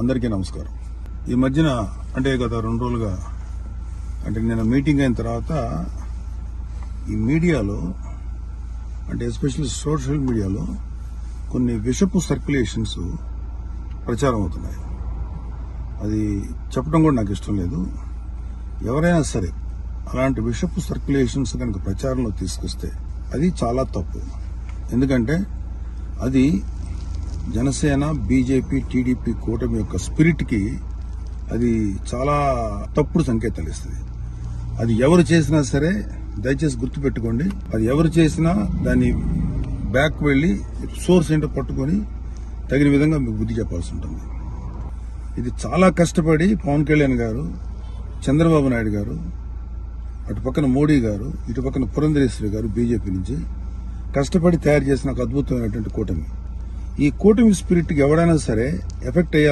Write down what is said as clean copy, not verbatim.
అందరికీ నమస్కారం. ఈ మధ్యన అంటే గత 2 రోజులుగా అంటే నేను మీటింగ్ అయిన తర్వాత ఈ మీడియాలో అంటే ఎస్పెషల్లీ సోషల్ మీడియాలో కొన్ని విషపు సర్క్యులేషన్స్ ప్రచారం అవుతున్నాయి. అది చెప్పడం కూడా నాకు ఇష్టం లేదు. ఎవరైనా సరే అలాంటి విషపు సర్క్యులేషన్స్ కనుక ప్రచారంలో తీసుకొస్తే అది చాలా తప్పు. ఎందుకంటే అది జనసేన, బీజేపీ, టీడీపీ కూటమి యొక్క స్పిరిట్కి అది చాలా తప్పుడు సంకేతాలు ఇస్తుంది. అది ఎవరు చేసినా సరే దయచేసి గుర్తుపెట్టుకోండి. అది ఎవరు చేసినా దాన్ని బ్యాక్ వెళ్లి సోర్స్ ఏంటో పట్టుకొని తగిన విధంగా మీకు బుద్ధి చెప్పాల్సి ఉంటుంది. ఇది చాలా కష్టపడి పవన్ కళ్యాణ్ గారు, చంద్రబాబు నాయుడు గారు, అటు పక్కన మోడీ గారు, ఇటు పక్కన పురంధరేశ్వరి గారు బీజేపీ నుంచి కష్టపడి తయారు చేసిన ఒక అద్భుతమైనటువంటి కూటమి. ఈ కూటమి స్పిరిట్కి ఎవడైనా సరే ఎఫెక్ట్ అయ్యాలి.